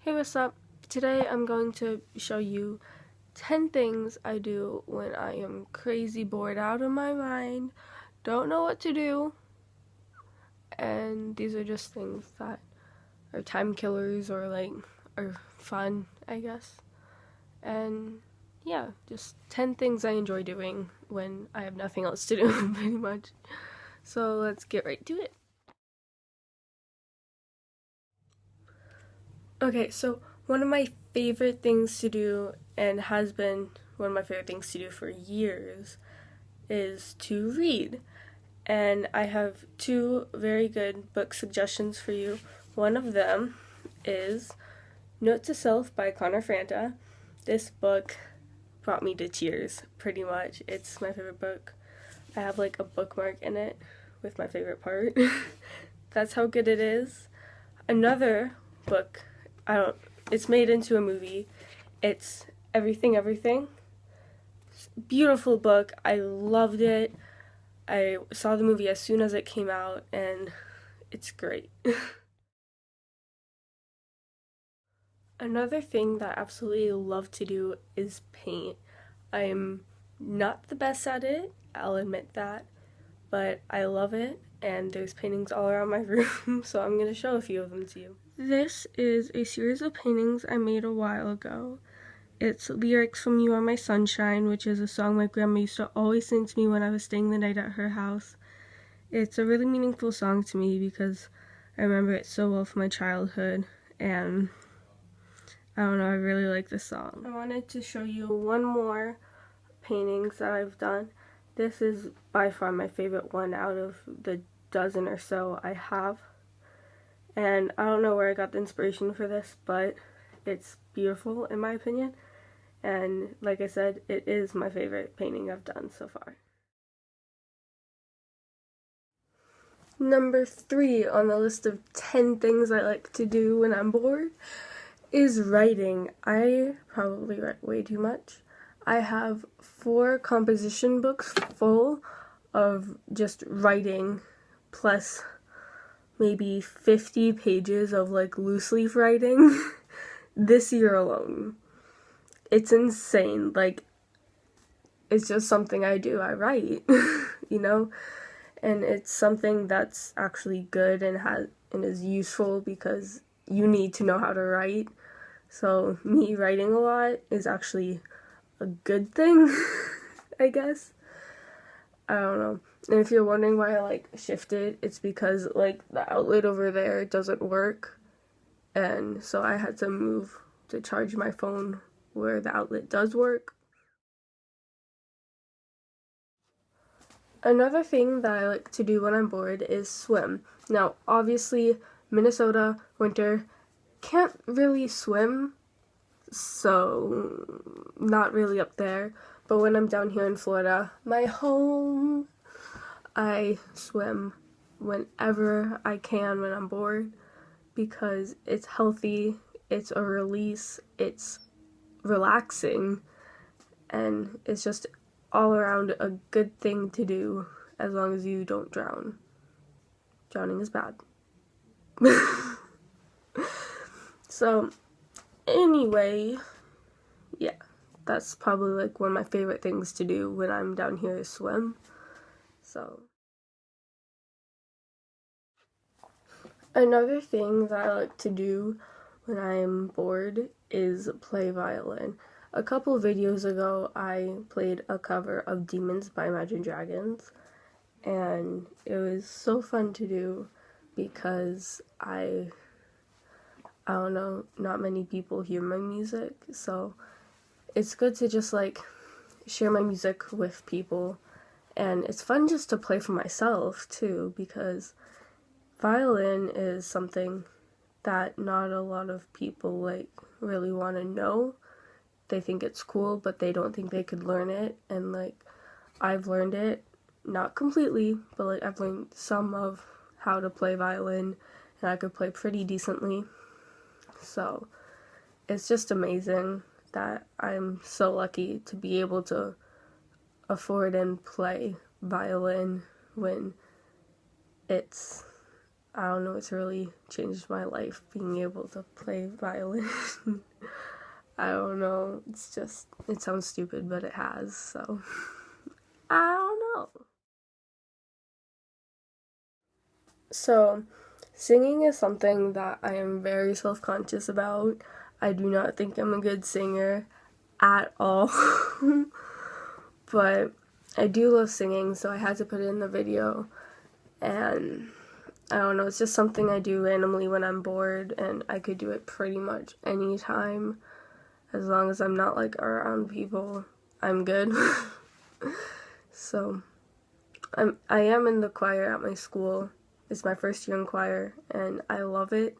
Hey, what's up? Today I'm going to show you 10 things I do when I am crazy bored out of my mind, don't know what to do, and these are just things that are time killers or are fun, I guess. And yeah, just 10 things I enjoy doing when I have nothing else to do, pretty much. So let's get right to it. Okay, so one of my favorite things to do, and has been one of my favorite things to do for years, is to read. And I have two very good book suggestions for you. One of them is Note to Self by Connor Franta. This book brought me to tears, pretty much. It's my favorite book. I have like a bookmark in it with my favorite part. That's how good it is. Another book, it's made into a movie. It's Everything Everything. Beautiful book. I loved it. I saw the movie as soon as it came out, and it's great. Another thing that I absolutely love to do is paint. I am not the best at it, I'll admit that, but I love it, and there's paintings all around my room, so I'm going to show a few of them to you. This is a series of paintings I made a while ago. It's lyrics from You Are My Sunshine, which is a song my grandma used to always sing to me when I was staying the night at her house. It's a really meaningful song to me because I remember it so well from my childhood, and I don't know, I really like this song. I wanted to show you one more paintings that I've done. This is by far my favorite one out of the dozen or so I have. And I don't know where I got the inspiration for this, but it's beautiful in my opinion. And like I said, it is my favorite painting I've done so far. Number 3 on the list of 10 things I like to do when I'm bored is writing. I probably write way too much. I have 4 composition books full of just writing, plus maybe 50 pages of like loose leaf writing this year alone. It's insane. Like, it's just something I do. I write, you know? And it's something that's actually good and is useful because you need to know how to write. So me writing a lot is actually a good thing, I guess. I don't know. And if you're wondering why I shifted, it's because the outlet over there doesn't work. And so I had to move to charge my phone where the outlet does work. Another thing that I like to do when I'm bored is swim. Now, obviously, Minnesota, winter, can't really swim, so not really up there. But when I'm down here in Florida, my home, I swim whenever I can when I'm bored because it's healthy, it's a release, it's relaxing, and it's just all around a good thing to do as long as you don't drown. Drowning is bad. So, anyway, yeah, that's probably one of my favorite things to do when I'm down here is swim. So, another thing that I like to do when I'm bored is play violin. A couple videos ago, I played a cover of Demons by Imagine Dragons, and it was so fun to do because I don't know, not many people hear my music, so it's good to just share my music with people, and it's fun just to play for myself too, because violin is something that not a lot of people really want to know. They think it's cool, but they don't think they could learn it, and I've learned it, not completely, but I've learned some of how to play violin, and I could play pretty decently. So it's just amazing that I'm so lucky to be able to afford and play violin when it's I don't know, it's really changed my life being able to play violin. I don't know, it's just, it sounds stupid, but it has, so I don't know. So, singing is something that I am very self-conscious about. I do not think I'm a good singer at all. But I do love singing, so I had to put it in the video. And I don't know, it's just something I do randomly when I'm bored, and I could do it pretty much any time. As long as I'm not like around people, I'm good. So, I am in the choir at my school. It's my first year in choir, and I love it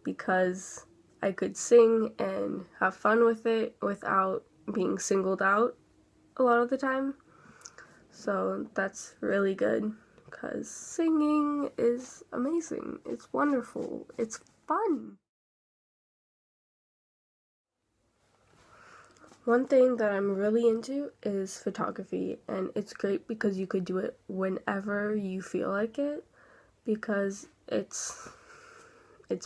because I could sing and have fun with it without being singled out a lot of the time. So that's really good because singing is amazing. It's wonderful. It's fun. One thing that I'm really into is photography, and it's great because you could do it whenever you feel like it, because it's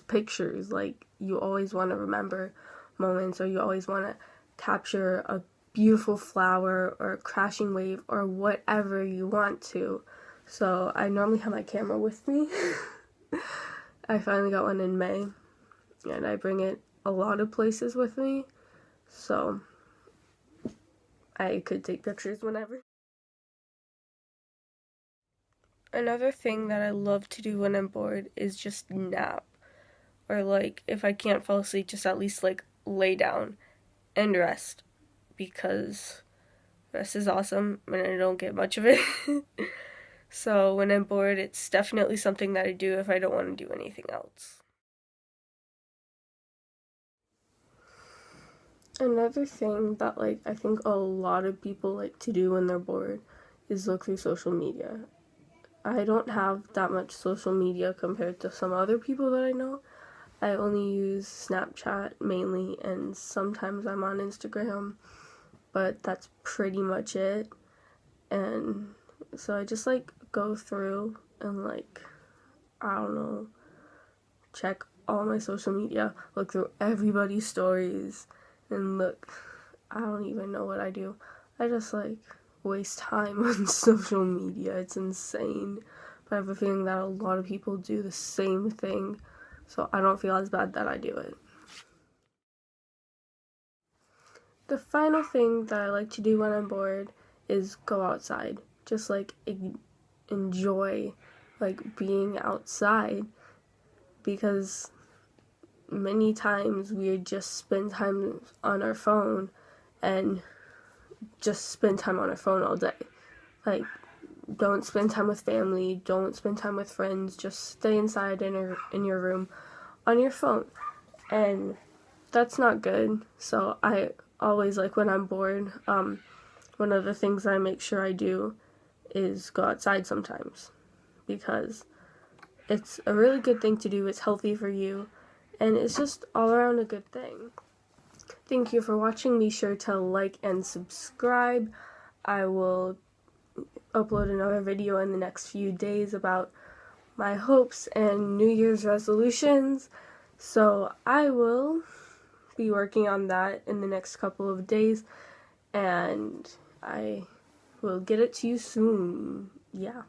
pictures. Like, you always want to remember moments, or you always want to capture a beautiful flower or a crashing wave or whatever you want to. So I normally have my camera with me. I finally got one in May, and I bring it a lot of places with me, so I could take pictures whenever. Another thing that I love to do when I'm bored is just nap. Or like, if I can't fall asleep, just at least like lay down and rest. Because rest is awesome and I don't get much of it. So when I'm bored, it's definitely something that I do if I don't want to do anything else. Another thing that like I think a lot of people like to do when they're bored is look through social media. I don't have that much social media compared to some other people that I know. I only use Snapchat mainly, and sometimes I'm on Instagram, but that's pretty much it. And so I just like go through and like, I don't know, check all my social media, look through everybody's stories, and look, I don't even know what I do. I just like waste time on social media. It's insane. But I have a feeling that a lot of people do the same thing, so I don't feel as bad that I do it. The final thing that I like to do when I'm bored is go outside. Just like enjoy like being outside, because many times we just spend time on our phone and just spend time on our phone all day. Like, don't spend time with family, don't spend time with friends, just stay inside in your room on your phone. And that's not good. So I always, like, when I'm bored, one of the things I make sure I do is go outside sometimes, because it's a really good thing to do. It's healthy for you, and it's just all around a good thing. Thank you for watching. Be sure to like and subscribe. I will upload another video in the next few days about my hopes and New Year's resolutions. So I will be working on that in the next couple of days, and I will get it to you soon. Yeah.